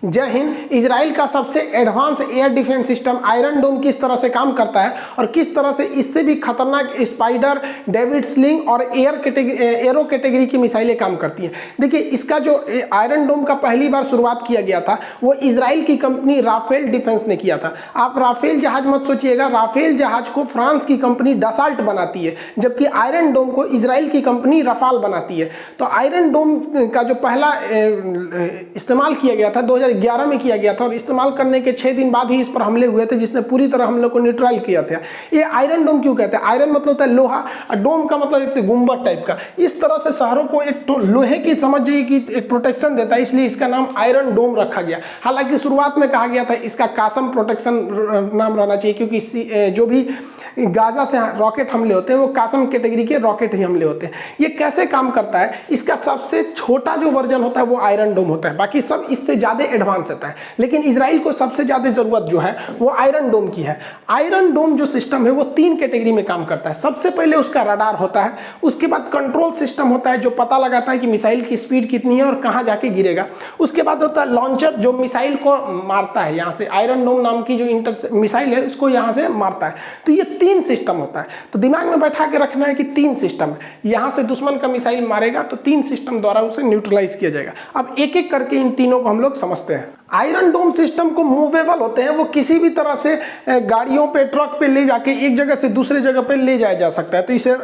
जय हिंद। इजराइल का सबसे advance air defence system iron dome किस तरह से काम करता है और किस तरह से इससे भी खतरनाक स्पाइडर, डेविड स्लिंग और एरो कैटेगरी की मिसाइलें काम करती हैं। देखिए, इसका जो आयरन डोम का पहली बार शुरुआत किया गया था वो इजराइल की कंपनी राफेल डिफेंस ने किया था। आप राफेल जहाज मत सोचिएगा, राफेल जहाज को फ्रांस की कंपनी डसाल्ट बनाती है, जबकि आयरन डोम को इजराइल की कंपनी रफाल बनाती है। तो आयरन डोम का जो पहला इस्तेमाल किया गया था 2011 में किया गया था और इस्तेमाल करने के 6 दिन बाद ही इस पर हमले हुए थे, जिसने पूरी तरह हम लोग को न्यूट्रल किया था। ये आयरन डोम क्यों कहते हैं? आयरन मतलब होता है लोहा और डोम का मतलब एक गुंबद टाइप का। इस तरह से शहरों को एक लोहे की समझ जाइए कि एक प्रोटेक्शन देता है, इसलिए इसका नाम आयरन डोम रखा गया। हालांकि शुरुआत में कहा गया था इसका कासम प्रोटेक्शन नाम रहना चाहिए, क्योंकि जो भी गाजा से रॉकेट हमले होते हैं वो कासम कैटेगरी के रॉकेट ही हमले होते हैं। ये कैसे काम करता है? इसका सबसे छोटा जो वर्जन होता है वो आयरन डोम होता है, बाकी सब इससे ज़्यादा एडवांस होता है। लेकिन इजराइल को सबसे ज़्यादा ज़रूरत जो है वो आयरन डोम की है। आयरन डोम जो सिस्टम है वो 3 कैटेगरी में काम करता है। सबसे पहले उसका रडार होता है, उसके बाद कंट्रोल सिस्टम होता है जो पता लगाता है कि मिसाइल की स्पीड कितनी है और कहाँ जाके गिरेगा। उसके बाद होता है लॉन्चर जो मिसाइल को मारता है, यहाँ से आयरन डोम नाम की जो मिसाइल है उसको यहाँ से मारता है। तो ये 3 सिस्टम होता है। तो दिमाग में बैठा के रखना है कि 3 सिस्टम है, यहाँ से दुश्मन का मिसाइल मारेगा तो 3 सिस्टम द्वारा उसे न्यूट्रलाइज किया जाएगा। अब एक एक करके इन तीनों को हम लोग समझते हैं। आयरन डोम सिस्टम को मूवेबल होते हैं, वो किसी भी तरह से गाड़ियों पे, ट्रक पे ले जाके एक जगह से दूसरे जगह पे ले जाया जा सकता है। तो इसे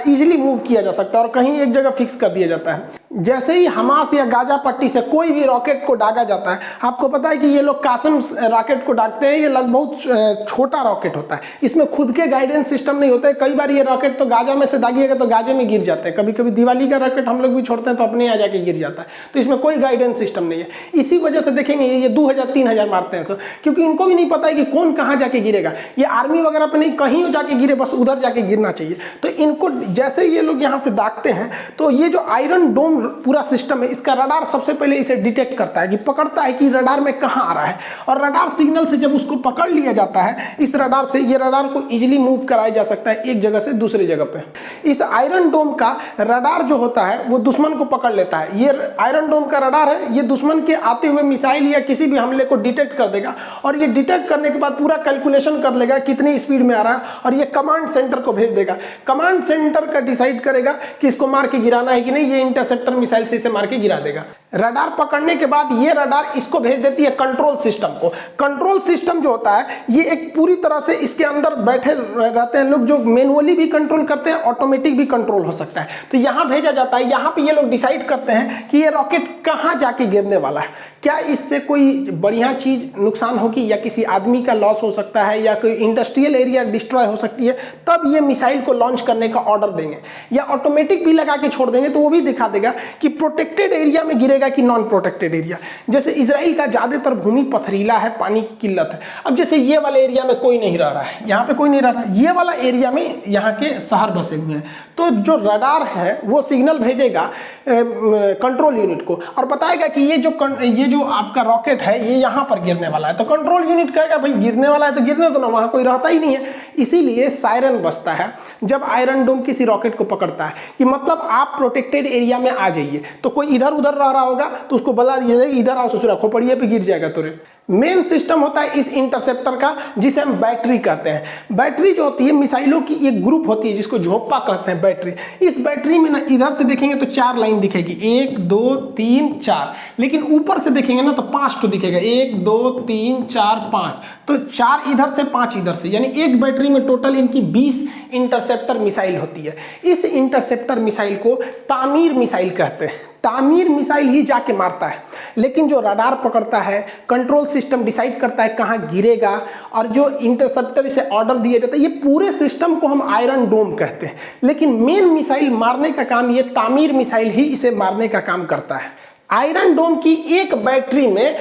इजीली मूव किया जा सकता है और कहीं एक जगह फिक्स कर दिया जाता है। जैसे ही हमास या गाजा पट्टी से कोई भी रॉकेट को दागा जाता है, आपको पता है कि ये लोग कासम रॉकेट को दागते हैं, ये लगभग बहुत छोटा रॉकेट होता है, इसमें खुद के गाइडेंस सिस्टम नहीं होते। कई बार ये रॉकेट तो गाजा में से दागिएगा तो गाजे में गिर जाते हैं, कभी कभी दिवाली का रॉकेट हम लोग भी छोड़ते हैं तो अपने यहाँ जाके गिर जाता है। तो इसमें कोई गाइडेंस सिस्टम नहीं है। इसी वजह से देखेंगे ये 2000-3000 मारते हैं, क्योंकि इनको भी नहीं पता है कि कौन कहाँ जाके गिरेगा। ये आर्मी वगैरह पे नहीं, कहीं जाके गिरे, बस उधर जाके गिरना चाहिए। तो इनको जैसे ये लोग यहाँ से दागते हैं तो ये जो आयरन डोम पूरा सिस्टम है, इसका रडार सबसे पहले इसे डिटेक्ट करता है, कि पकड़ता है कि रडार में कहाँ आ रहा है, और रडार सिग्नल से जब उसको पकड़ लिया जाता है, इस रडार से ये रडार को इजीली मूव कराया जा सकता है एक जगह से दूसरी जगह पे। इस आयरन डोम का रडार जो होता है वो दुश्मन को पकड़ लेता है। ये आयरन डोम का रडार है, ये दुश्मन के आते हुए मिसाइल या किसी भी हमले को डिटेक्ट कर देगा, और ये डिटेक्ट करने के बाद पूरा कैलकुलेशन कर लेगा कितनी स्पीड में आ रहा है, और ये कमांड सेंटर को भेज देगा। कमांड सेंटर का डिसाइड करेगा कि इसको मार के गिराना है कि नहीं, ये इंटरसेप्टर मिसाइल से इसे मार के गिरा देगा। रडार पकड़ने के बाद ये रडार इसको भेज देती है कंट्रोल सिस्टम को। कंट्रोल सिस्टम जो होता है ये एक पूरी तरह से इसके अंदर बैठे रहते हैं लोग, जो मैनुअली भी कंट्रोल करते हैं, ऑटोमेटिक भी कंट्रोल हो सकता है। तो यहाँ भेजा जाता है, यहाँ पे ये लोग डिसाइड करते हैं कि ये रॉकेट कहाँ जाके गिरने वाला है, क्या इससे कोई बढ़िया चीज नुकसान होगी या किसी आदमी का लॉस हो सकता है या कोई इंडस्ट्रियल एरिया डिस्ट्रॉय हो सकती है, तब ये मिसाइल को लॉन्च करने का ऑर्डर देंगे। या ऑटोमेटिक भी लगा के छोड़ देंगे तो वो भी दिखा देगा कि प्रोटेक्टेड एरिया में गिरेगा कि नॉन प्रोटेक्टेड एरिया। जैसे इजराइल का ज्यादातर भूमि पथरीला है, पानी की किल्लत है। अब जैसे ये वाले एरिया में कोई नहीं रह रहा है, यहाँ पे कोई नहीं रह रहा है, ये वाला एरिया में यहाँ के शहर बसे हुए हैं, तो जो रडार है वो सिग्नल भेजेगा कंट्रोल यूनिट को और बताएगा कि ये जो आपका रॉकेट है ये यहाँ पर गिरने वाला है। तो कंट्रोल यूनिट कहेगा भाई गिरने वाला है तो गिरने दो ना, वहाँ कोई रहता ही नहीं है। इसीलिए सायरन बजता है जब आयरन डोम किसी रॉकेट को पकड़ता है कि मतलब आप प्रोटेक्टेड एरिया में आ जाइए। तो कोई इधर उधर रह रहा होगा तो उसको बता दिया जाए इधर आओ, सोच रखो पड़िए पे गिर जाएगा तुरे। मेन सिस्टम होता है इस इंटरसेप्टर का, जिसे हम बैटरी कहते हैं। बैटरी जो होती है मिसाइलों की एक ग्रुप होती है जिसको झोंपा कहते हैं बैटरी। इस बैटरी में ना इधर से देखेंगे तो 4 लाइन दिखेगी, 1 2 3 4, लेकिन ऊपर से देखेंगे ना तो 5 तो दिखेगा, 1 2 3 4 5। तो 4 इधर से 5 इधर से, यानी एक बैटरी में टोटल इनकी 20 इंटरसेप्टर मिसाइल होती है। इस इंटरसेप्टर मिसाइल को तामीर मिसाइल कहते हैं। तामीर मिसाइल ही जाके मारता है, लेकिन जो रडार पकड़ता है, कंट्रोल सिस्टम डिसाइड करता है कहाँ गिरेगा, और जो इंटरसेप्टर इसे ऑर्डर दिया जाता है, ये पूरे सिस्टम को हम आयरन डोम कहते हैं। लेकिन मेन मिसाइल मारने का काम ये तामीर मिसाइल ही इसे मारने का काम करता है। आयरन डोम की एक बैटरी में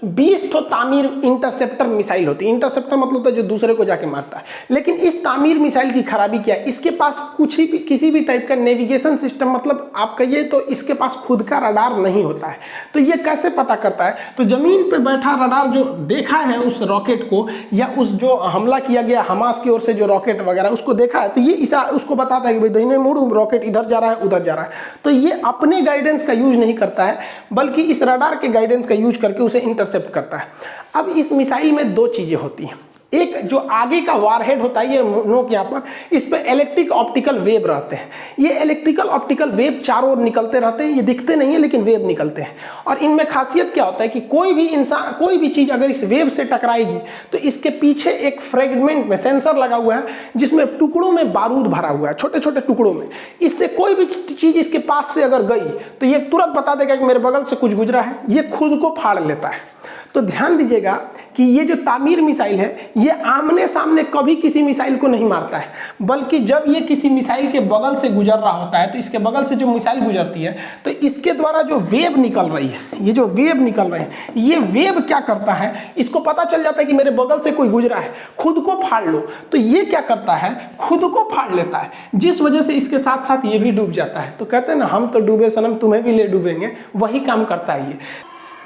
20 ठो तामीर इंटरसेप्टर मिसाइल होती है। इंटरसेप्टर मतलब होता है जो दूसरे को जाके मारता है। लेकिन इस तामीर मिसाइल की खराबी क्या है, इसके पास किसी भी टाइप का नेविगेशन सिस्टम, मतलब आप कहिए तो इसके पास खुद का रडार नहीं होता है। तो ये कैसे पता करता है, तो जमीन पे बैठा रडार जो देखा है उस रॉकेट को, या उस जो हमला किया गया हमास की ओर से जो रॉकेट वगैरह उसको देखा है, तो ये उसको बताता है कि भाई दाहिने मुड़, रॉकेट इधर जा रहा है उधर जा रहा है। तो ये अपने गाइडेंस का यूज नहीं करता है, बल्कि इस रडार के गाइडेंस का यूज करके उसे इंटरसेप्ट करता है। अब इस मिसाइल में दो चीजें होती हैं। एक जो आगे का वारहेड होता है, ये नोक यहाँ पर, इस पे इलेक्ट्रिक ऑप्टिकल वेव रहते हैं। ये इलेक्ट्रिकल ऑप्टिकल वेव चारों ओर निकलते रहते हैं, ये दिखते नहीं है लेकिन वेव निकलते हैं। और इनमें खासियत क्या होता है कि कोई भी इंसान, कोई भी चीज अगर इस वेव से टकराएगी तो इसके पीछे एक फ्रेगमेंट में सेंसर लगा हुआ है, जिसमें टुकड़ों में बारूद भरा हुआ है, छोटे छोटे टुकड़ों में। इससे कोई भी चीज इसके पास से अगर गई तो ये तुरंत बता देगा कि मेरे बगल से कुछ गुजरा है, ये खुद को फाड़ लेता है। तो ध्यान दीजिएगा कि ये जो तामीर मिसाइल है, ये आमने सामने कभी किसी मिसाइल को नहीं मारता है, बल्कि जब ये किसी मिसाइल के बगल से गुजर रहा होता है, तो इसके बगल से जो मिसाइल गुजरती है, तो इसके द्वारा जो वेव निकल रही है, ये जो वेव निकल रही है, ये वेव क्या करता है, इसको पता चल जाता है कि मेरे बगल से कोई गुजरा है, खुद को फाड़ लो। तो ये क्या करता है, खुद को फाड़ लेता है, जिस वजह से इसके साथ साथ ये भी डूब जाता है। तो कहते हैं ना, हम तो डूबे सनम तुम्हें भी ले डूबेंगे, वही काम करता है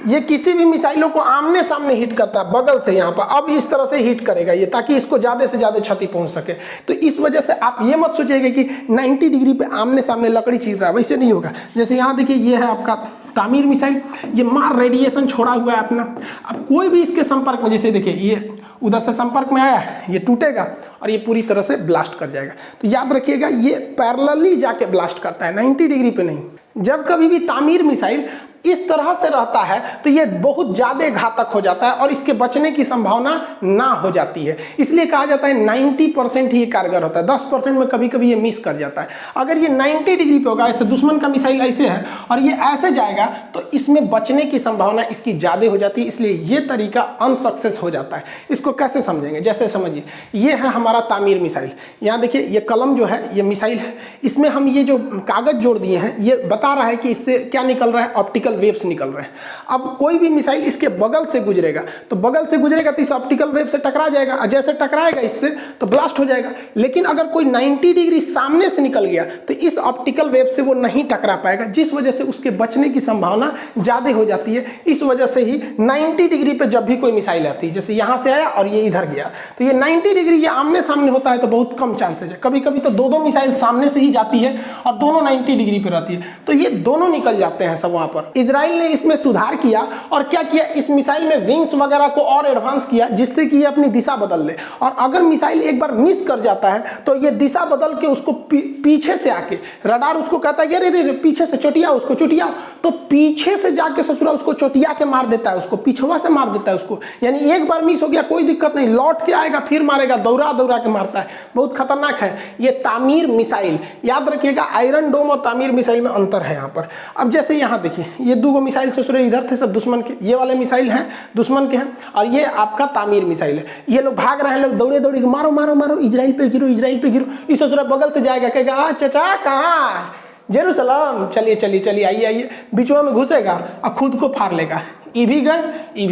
ये किसी भी मिसाइलों को आमने सामने हिट करता है, बगल से यहाँ पर। अब इस तरह से हिट करेगा ये, ताकि इसको ज़्यादा से ज़्यादा क्षति पहुँच सके। तो इस वजह से आप ये मत सोचिएगा कि 90 डिग्री पे आमने सामने लकड़ी चीर रहा है, वैसे नहीं होगा। जैसे यहाँ देखिए, ये है आपका तामीर मिसाइल, ये मार रेडिएशन छोड़ा हुआ है अपना। अब कोई भी इसके संपर्क में, जैसे देखिए ये उधर से संपर्क में आया, ये टूटेगा और ये पूरी तरह से ब्लास्ट कर जाएगा। तो याद रखिएगा, ये पैरेलली जाके ब्लास्ट करता है, 90 डिग्री पे नहीं। जब कभी भी तामीर मिसाइल इस तरह से रहता है तो ये बहुत ज़्यादा घातक हो जाता है और इसके बचने की संभावना ना हो जाती है। इसलिए कहा जाता है 90% ही कारगर होता है, 10% में कभी कभी ये मिस कर जाता है। अगर ये 90 डिग्री पे होगा, ऐसे दुश्मन का मिसाइल ऐसे है और ये ऐसे जाएगा, तो इसमें बचने की संभावना इसकी ज़्यादा हो जाती है। इसलिए ये तरीका अनसक्सेस हो जाता है। इसको कैसे समझेंगे, जैसे समझिए, ये है हमारा तामीर मिसाइल। यहाँ देखिए, ये कलम जो है ये मिसाइल है, इसमें हम ये जो कागज़ जोड़ दिए हैं, ये बता रहा है कि इससे क्या निकल रहा है, ऑप्टिकल वेव्स निकल रहे हैं। अब कोई भी मिसाइल इसके बगल से गुजरेगा, तो बगल से गुजरेगा तो इस ऑप्टिकल वेव से टकरा जाएगा, और जैसे टकराएगा इससे तो ब्लास्ट हो जाएगा। लेकिन अगर कोई 90 डिग्री सामने से निकल गया तो इस ऑप्टिकल वेव से वो नहीं टकरा पाएगा, जिस वजह से उसके बचने की संभावना ज़्यादा हो जाती है। इस वजह से ही 90 डिग्री पे जब भी कोई मिसाइल आती है, जैसे यहाँ से आया और ये इधर गया, तो ये 90 डिग्री ये आमने सामने होता है तो बहुत कम चांसेज है। कभी कभी तो दो मिसाइल सामने से ही जाती है और दोनों 90 डिग्री पे रहती है, तो ये दोनों निकल जाते हैं सब वहाँ पर। इजराइल ने इसमें सुधार किया और क्या किया, इस मिसाइल में विंग्स वगैरह को और एडवांस किया, जिससे कि ये अपनी दिशा बदल ले। और अगर मिसाइल एक बार मिस कर जाता है तो ये दिशा बदल के उसको पीछे से आके, रडार उसको कहता है अरे रे पीछे से चोटिया, उसको चोटिया, तो पीछे से जाके ससुरा उसको चोटिया के मार देता है, उसको पिछवा से मार देता है उसको। यानी एक बार मिस हो गया कोई दिक्कत नहीं, लौट के आएगा फिर मारेगा, दौड़ा दौड़ा के मारता है। बहुत खतरनाक है ये तामीर मिसाइल। याद रखिएगा, आयरन डोम और तामीर मिसाइल में अंतर है यहाँ पर। अब जैसे यहाँ देखिए, ये दो मिसाइल ससुरे इधर थे, सब दुश्मन के, ये वाले मिसाइल हैं दुश्मन के हैं, और ये आपका तामीर मिसाइल है। ये लोग भाग रहे हैं, लोग दौड़े दौड़े मारो मारो मारो, इजराइल पे गिरो, इजराइल पे गिरो। इस ससुरा बगल से जाएगा, कहेगा चाचा कहाँ, जेरूसलम, चलिए चलिए चलिए, आइए आइए, बीचों में घुसेगा और खुद को फाड़ लेगा। ये भी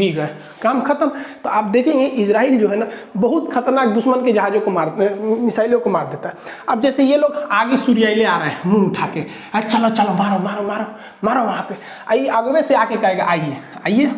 गए, काम खत्म। तो आप देखेंगे इजराइल जो है ना, बहुत खतरनाक दुश्मन के जहाज़ों को मारते, मिसाइलों को मार देता है। अब जैसे ये लोग आगे सूर्याइले आ रहे हैं मुंह उठा के, चलो चलो मारो मारो मारो मारो, वहाँ पे आइए, आगे से आके कहेगा आइए आइए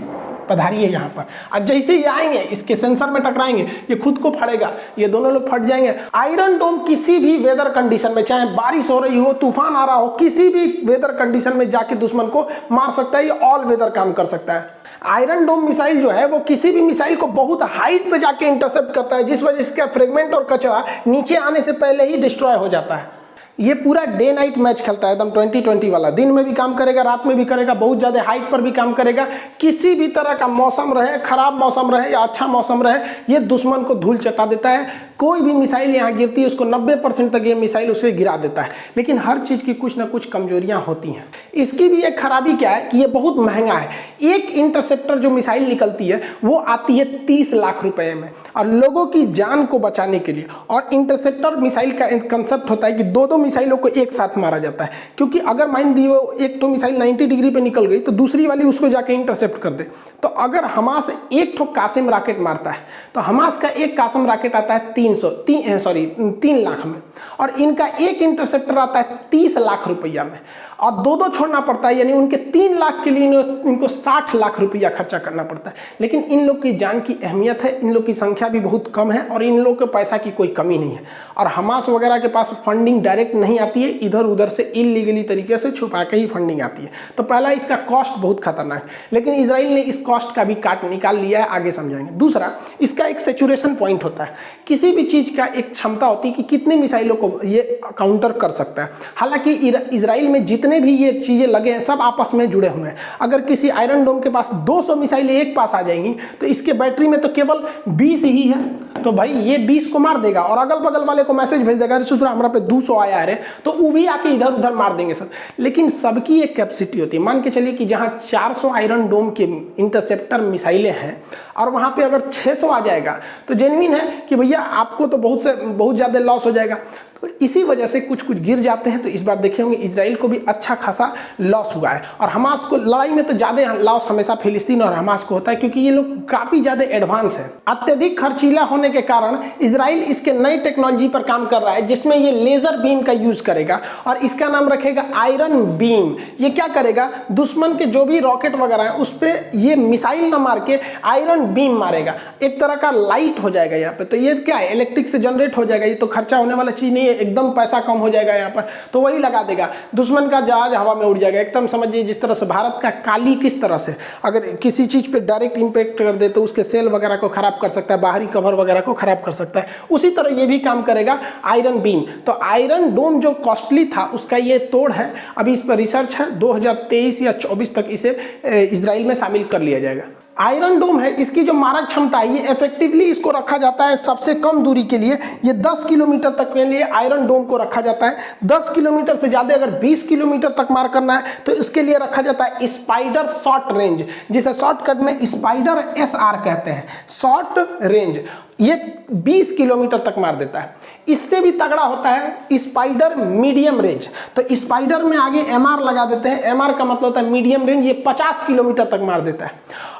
पधारिए यहाँ पर। और जैसे ये आएंगे इसके सेंसर में टकराएंगे, ये खुद को फटेगा, ये दोनों लोग फट जाएंगे। आयरन डोम किसी भी वेदर कंडीशन में, चाहे बारिश हो रही हो, तूफान आ रहा हो, किसी भी वेदर कंडीशन में जाके दुश्मन को मार सकता है। ये ऑल वेदर काम कर सकता है। आयरन डोम मिसाइल जो है वो किसी भी मिसाइल को बहुत हाइट पे जाके इंटरसेप्ट करता है, जिस वजह से इसका फ्रेगमेंट और कचरा नीचे आने से पहले ही डिस्ट्रॉय हो जाता है। ये पूरा डे नाइट मैच खेलता है, एकदम 20-20 वाला। दिन में भी काम करेगा, रात में भी करेगा, बहुत ज़्यादा हाइट पर भी काम करेगा। किसी भी तरह का मौसम रहे, खराब मौसम रहे या अच्छा मौसम रहे, ये दुश्मन को धूल चटा देता है। कोई भी मिसाइल यहाँ गिरती है उसको 90% तक ये मिसाइल उसे गिरा देता है। लेकिन हर चीज़ की कुछ ना कुछ कमजोरियाँ होती हैं। इसकी भी एक खराबी क्या है कि ये बहुत महंगा है। एक इंटरसेप्टर जो मिसाइल निकलती है वो आती है 30 लाख रुपए में, और लोगों की जान को बचाने के लिए। और इंटरसेप्टर मिसाइल का कंसेप्ट होता है कि दो मिसाइलों को एक साथ मारा जाता है, क्योंकि अगर मान दी वो एक तो मिसाइल 90 डिग्री पे निकल गई तो दूसरी वाली उसको जाके इंटरसेप्ट कर दे। तो अगर हमास एक ठो कासिम रॉकेट मारता है तो हमास का एक कासिम रॉकेट आता है 3 लाख में, और इनका एक इंटरसेप्टर आता है 30 लाख रुपया में, और दो छोड़ना पड़ता है। यानी उनके 3 लाख के लिए इनको 60 लाख रुपया खर्चा करना पड़ता है। लेकिन इन लोग की जान की अहमियत है, इन लोग की संख्या भी बहुत कम है, और इन लोग के पैसा की कोई कमी नहीं है। और हमास वगैरह के पास फंडिंग डायरेक्ट नहीं आती है, इधर उधर से इलीगली तरीके से छुपा के ही फंडिंग आती है। तो पहला, इसका कॉस्ट बहुत खतरनाक है, लेकिन इजराइल ने इस कॉस्ट का भी काट निकाल लिया है, आगे समझाएंगे। दूसरा, इसका एक सेचुरेशन पॉइंट होता है। किसी भी चीज का एक क्षमता होती है कि कितने मिसाइलों को ये काउंटर कर सकता है। हालांकि इजराइल में जितने भी ये चीजें लगे हैं सब आपस में जुड़े हुए हैं। अगर किसी आयरन डोम के पास 200 मिसाइलें एक पास आ जाएंगी तो इसके बैटरी में तो केवल 20 ही है, तो भाई ये 20 को मार देगा, और अगल बगल वाले को मैसेज भेज देगा, सुधरा हमारा पे 200 आया है, तो वो भी आके इधर उधर मार देंगे सब। लेकिन सबकी एक कैपेसिटी होती है। मान के चलिए कि जहां 400 आयरन डोम के इंटरसेप्टर मिसाइलें हैं और वहां पे अगर 600 आ जाएगा तो जेन्युइन है कि भैया आपको तो बहुत ज्यादा लॉस हो जाएगा। तो इसी वजह से कुछ गिर जाते हैं। तो इस बार देखे होंगे इजराइल को भी अच्छा खासा लॉस हुआ है, और हमास को लड़ाई में तो ज्यादा लॉस हमेशा फिलिस्तीन और हमास को होता है, क्योंकि ये लोग काफी ज्यादा एडवांस है। अत्यधिक खर्चीला होने के कारण इजराइल इसके नई टेक्नोलॉजी पर काम कर रहा है, जिसमें ये लेजर बीम का यूज करेगा, और इसका नाम रखेगा आयरन बीम। ये क्या करेगा, दुश्मन के जो भी रॉकेट वगैरह है उस पर ये मिसाइल ना मार के आयरन बीम मारेगा। एक तरह का लाइट हो जाएगा यहाँ पे। तो ये क्या है, इलेक्ट्रिक से जनरेट हो जाएगा। ये तो खर्चा होने वाला चीज नहीं, एकदम पैसा कम हो जाएगा यहाँ पर। तो वही लगा देगा, दुश्मन का जहाज हवा में उड़ जाएगा। एकदम समझिए जिस तरह से भारत का काली किस तरह से अगर किसी चीज पे डायरेक्ट इंपैक्ट कर दे तो उसके सेल वगैरह को खराब कर सकता है, बाहरी कवर वगैरह को खराब कर सकता है। उसी तरह ये भी काम करेगा आयरन बीम। तो आयरन डोम जो कॉस्टली था उसका ये तोड़ है। अभी इस पर रिसर्च है, 2023 या 24 तक इसे इजराइल में शामिल कर लिया जाएगा। आयरन डोम है, इसकी जो मारक क्षमता है, ये इफेक्टिवली इसको रखा जाता है सबसे कम दूरी के लिए। ये 10 किलोमीटर तक के लिए आयरन डोम को रखा जाता है। 10 किलोमीटर से ज़्यादा अगर 20 किलोमीटर तक मार करना है तो इसके लिए रखा जाता है स्पाइडर शॉर्ट रेंज, जिसे शॉर्टकट में स्पाइडर SR कहते हैं, शॉर्ट रेंज। ये 20 किलोमीटर तक मार देता है। इससे भी तगड़ा होता है स्पाइडर मीडियम रेंज। तो स्पाइडर में आगे MR लगा देते हैं। MR का मतलब होता है मीडियम रेंज। ये 50 किलोमीटर तक मार देता है।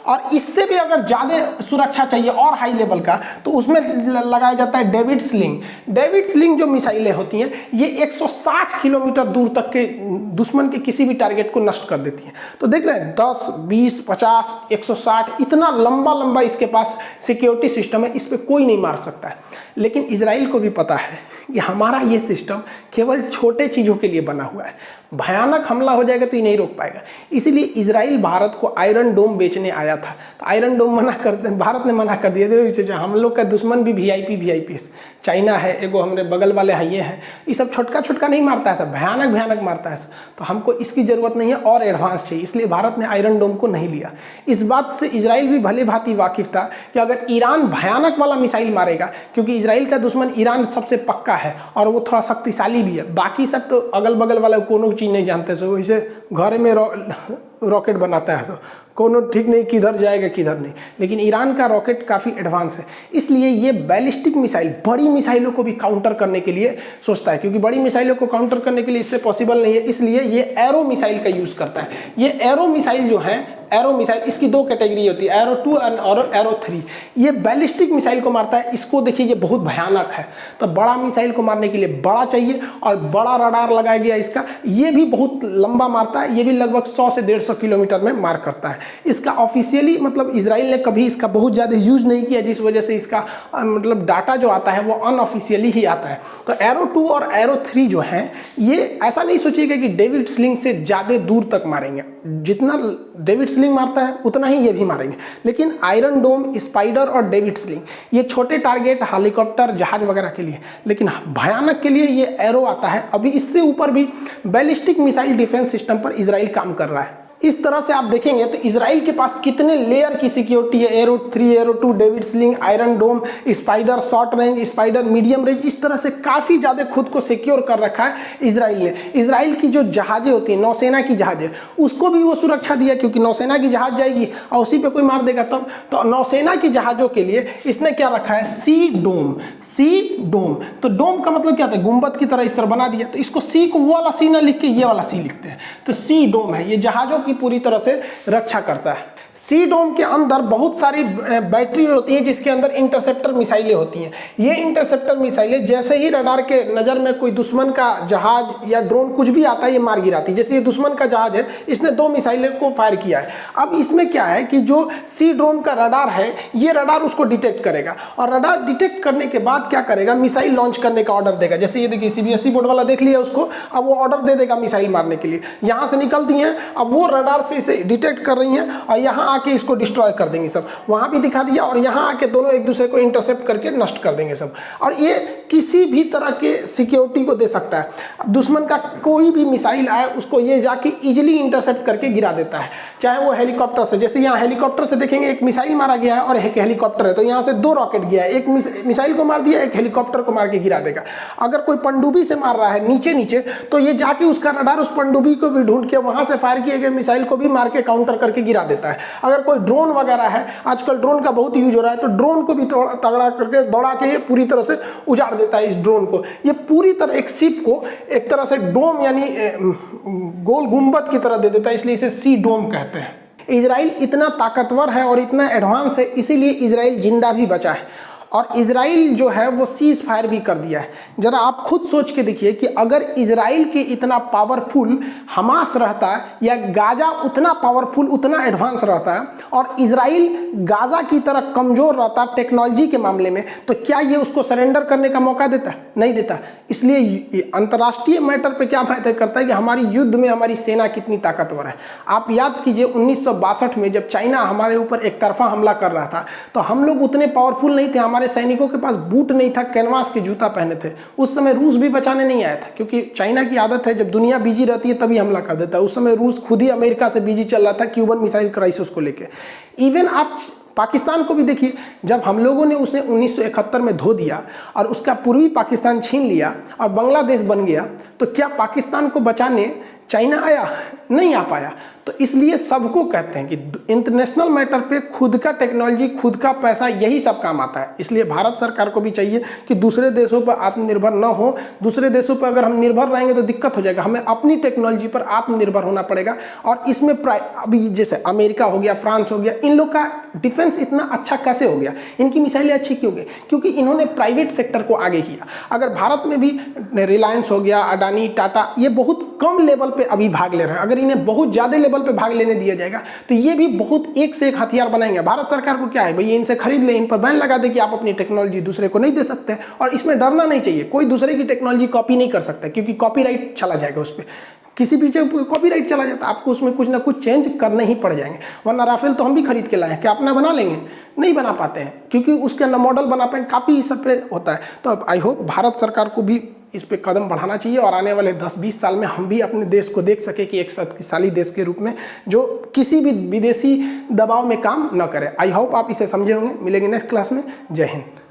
और इससे भी अगर ज़्यादा सुरक्षा चाहिए और हाई लेवल का तो उसमें लगाया जाता है डेविड स्लिंग। डेविड स्लिंग जो मिसाइलें होती हैं ये 160 किलोमीटर दूर तक के दुश्मन के किसी भी टारगेट को नष्ट कर देती हैं। तो देख रहे हैं 10, 20, 50, 160 इतना लंबा इसके पास सिक्योरिटी सिस्टम है, इस पर कोई नहीं मार सकता है। लेकिन इजराइल को भी पता है कि हमारा ये सिस्टम केवल छोटे चीज़ों के लिए बना हुआ है, भयानक हमला हो जाएगा तो ये नहीं रोक पाएगा। इसीलिए इजराइल भारत को आयरन डोम बेचने आया था, तो आयरन डोम भारत ने मना कर दिया। हम लोग का दुश्मन भी VIP चाइना है, एगो हमारे बगल वाले है ये है, ये सब छोटका नहीं मारता है, सब भयानक मारता है। तो हमको इसकी ज़रूरत नहीं है और एडवांस चाहिए, इसलिए भारत ने आयरन डोम को नहीं लिया। इस बात से इजराइल भी भली भांति वाकिफ था कि अगर ईरान भयानक वाला मिसाइल मारेगा, क्योंकि इजराइल का दुश्मन ईरान सबसे पक्का है और वो थोड़ा शक्तिशाली भी है, बाकी सब तो अगल बगल वाला कोनो चीज़ नहीं जानते। सो वैसे घर में रॉकेट बनाता है, सो कोनो ठीक नहीं किधर जाएगा किधर नहीं। लेकिन ईरान का रॉकेट काफ़ी एडवांस है, इसलिए ये बैलिस्टिक मिसाइल बड़ी मिसाइलों को भी काउंटर करने के लिए सोचता है, क्योंकि बड़ी मिसाइलों को काउंटर करने के लिए इससे पॉसिबल नहीं है, इसलिए ये एरो मिसाइल का यूज़ करता है। ये एरो मिसाइल जो है, एरो मिसाइल, इसकी 2 कैटेगरी होती है, एरो 2 और एरो 3। ये बैलिस्टिक मिसाइल को मारता है। इसको देखिए ये बहुत भयानक है। तो बड़ा मिसाइल को मारने के लिए बड़ा चाहिए और बड़ा रडार लगाया गया इसका। ये भी बहुत लंबा मारता है, ये भी लगभग 100 से 150 किलोमीटर में मार करता है। इसका ऑफिशियली मतलब इजराइल ने कभी इसका बहुत ज़्यादा यूज़ नहीं किया, जिस वजह से इसका मतलब डाटा जो आता है वो अनऑफिशियली ही आता है। तो एरो 2 और एरो 3 जो हैं, ये ऐसा नहीं सोचिएगा कि डेविड स्लिंग से ज़्यादा दूर तक मारेंगे। जितना डेविड स्लिंग मारता है उतना ही ये भी मारेंगे। लेकिन आयरन डोम, स्पाइडर और डेविड स्लिंग ये छोटे टारगेट, हेलीकॉप्टर, जहाज वगैरह के लिए, लेकिन भयानक के लिए ये एरो आता है। अभी इससे ऊपर भी बैलिस्टिक मिसाइल डिफेंस सिस्टम पर इजराइल काम कर रहा है। इस तरह से आप देखेंगे तो इजराइल के पास कितने लेयर की सिक्योरिटी है, Arrow 3, Arrow 2, David sling, iron dome, spider short range, spider medium range, इस तरह से काफ़ी ज़्यादा खुद को सिक्योर कर रखा है इजराइल ने। इजराइल की जो जहाज़ें होती हैं, नौसेना की जहाज़ें, उसको भी वो सुरक्षा दिया, क्योंकि नौसेना की जहाज़ जाएगी और उसी पे कोई मार देगा तब। तो नौसेना की जहाज़ों के लिए इसने क्या रखा है, सी डोम। सी डोम, तो डोम का मतलब क्या होता है, गुंबद की तरह इस तरह बना दिया। तो इसको सी को वो वाला सी ना लिख के ये वाला सी लिखते हैं, तो सी डोम है, ये जहाज़ों की पूरी तरह से रक्षा करता है। सी डोम के अंदर बहुत सारी बैटरी होती है जिसके अंदर इंटरसेप्टर मिसाइलें होती हैं। ये इंटरसेप्टर मिसाइलें जैसे ही रडार के नज़र में कोई दुश्मन का जहाज या ड्रोन कुछ भी आता है, ये मार गिराती है। जैसे ये दुश्मन का जहाज है, इसने 2 मिसाइलें को फायर किया है। अब इसमें क्या है कि जो सी डोम का रडार है, ये रडार उसको डिटेक्ट करेगा और रडार डिटेक्ट करने के बाद क्या करेगा, मिसाइल लॉन्च करने का ऑर्डर देगा। जैसे ये देखिए CBSE बोर्ड वाला देख लिया उसको, अब वो ऑर्डर दे देगा मिसाइल मारने के लिए। यहाँ से निकलती हैं, अब वो रडार से इसे डिटेक्ट कर रही हैं और यहाँ आके इसको डिस्ट्रॉय कर देंगे सब। वहाँ भी दिखा दिया और यहाँ आके दोनों एक दूसरे को इंटरसेप्ट करके नष्ट कर देंगे सब। और ये किसी भी तरह के सिक्योरिटी को दे सकता है। अब दुश्मन का कोई भी मिसाइल आए, उसको ये जाके इजीली इंटरसेप्ट करके गिरा देता है, चाहे वो हेलीकॉप्टर से। जैसे यहाँ हेलीकॉप्टर से देखेंगे, एक मिसाइल मारा गया है और एक हेलीकॉप्टर है, तो यहाँ से 2 रॉकेट गया है, एक मिसाइल को मार दिया, एक हेलीकॉप्टर को मार के गिरा देगा। अगर कोई पनडुब्बी से मार रहा है नीचे नीचे, तो ये जाके उसका रडार उस पनडुब्बी को भी ढूंढ के वहाँ से फायर किए गए मिसाइल को भी मार के काउंटर करके गिरा देता है। अगर कोई ड्रोन वगैरह है, आजकल ड्रोन का बहुत यूज हो रहा है, तो ड्रोन को भी तगड़ा करके दौड़ा के ये पूरी तरह से उजाड़ देता है इस ड्रोन को। ये पूरी तरह एक शिप को एक तरह से डोम यानी गोल गुंबद की तरह दे देता है, इसलिए इसे सी डोम कहते हैं। इजराइल इतना ताकतवर है और इतना एडवांस है, इसीलिए इजराइल जिंदा भी बचा है। और इजराइल जो है वो सीज फायर भी कर दिया है। जरा आप खुद सोच के देखिए कि अगर इजराइल के इतना पावरफुल हमास रहता या गाजा उतना पावरफुल, उतना एडवांस रहता है और इजराइल गाजा की तरह कमजोर रहता टेक्नोलॉजी के मामले में, तो क्या ये उसको सरेंडर करने का मौका देता? नहीं देता। इसलिए अंतर्राष्ट्रीय मैटर पे क्या मैटर करता है कि हमारी युद्ध में हमारी सेना कितनी ताकतवर है। आप याद कीजिए 1962 में जब चाइना हमारे ऊपर एक तरफा हमला कर रहा था, तो हम लोग उतने पावरफुल नहीं थे, हमारे सैनिकों के पास बूट नहीं था, कैनवास के जूता पहने थे। उस समय रूस भी बचाने नहीं आया था, क्योंकि चाइना की आदत है जब दुनिया बिजी रहती है तभी हमला कर देता है। उस समय रूस खुद ही अमेरिका से बिजी चल रहा था क्यूबन मिसाइल क्राइसिस को लेकर। इवन आप पाकिस्तान को भी देखिए, जब हम लोगों ने उसे 1971 में धो दिया और उसका पूर्वी पाकिस्तान छीन लिया और बांग्लादेश बन गया, तो क्या पाकिस्तान को बचाने चाइना आया? नहीं आ पाया। तो इसलिए सबको कहते हैं कि इंटरनेशनल मैटर पे खुद का टेक्नोलॉजी, खुद का पैसा, यही सब काम आता है। इसलिए भारत सरकार को भी चाहिए कि दूसरे देशों पर आत्मनिर्भर न हो। दूसरे देशों पर अगर हम निर्भर रहेंगे तो दिक्कत हो जाएगा। हमें अपनी टेक्नोलॉजी पर आत्मनिर्भर होना पड़ेगा। और इसमें अभी जैसे अमेरिका हो गया, फ्रांस हो गया, इन लोग का डिफेंस इतना अच्छा कैसे हो गया? इनकी मिसाइलें अच्छी क्यों गई? क्योंकि इन्होंने प्राइवेट सेक्टर को आगे किया। अगर भारत में भी रिलायंस हो गया, अडानी, टाटा, ये बहुत कम लेवल पे अभी भाग ले रहे हैं। अगर इन्हें बहुत ज़्यादा लेवल पे भाग लेने दिया जाएगा तो ये भी बहुत एक से एक हथियार बनाएंगे। भारत सरकार को क्या है भाई, ये इनसे खरीद ले, इन पर बैन लगा दे कि आप अपनी टेक्नोलॉजी दूसरे को नहीं दे सकते। और इसमें डरना नहीं चाहिए, कोई दूसरे की टेक्नोलॉजी कॉपी नहीं कर सकता, क्योंकि कॉपीराइट चला जाएगा उस पर। किसी भी जगह कॉपीराइट चला जाता है, आपको उसमें कुछ ना कुछ चेंज करने ही पड़ जाएंगे। वरना राफेल तो हम भी खरीद के लाए हैं, क्या अपना बना लेंगे? नहीं बना पाते हैं, क्योंकि उसके अंदर मॉडल बना पाए, काफ़ी सब पे होता है। तो अब आई होप भारत सरकार को भी इस पे कदम बढ़ाना चाहिए और आने वाले 10-20 साल में हम भी अपने देश को देख सके कि एक शक्तिशाली देश के रूप में जो किसी भी विदेशी दबाव में काम न करे। आई होप आप इसे समझे होंगे। मिलेंगे नेक्स्ट क्लास में। जय हिंद।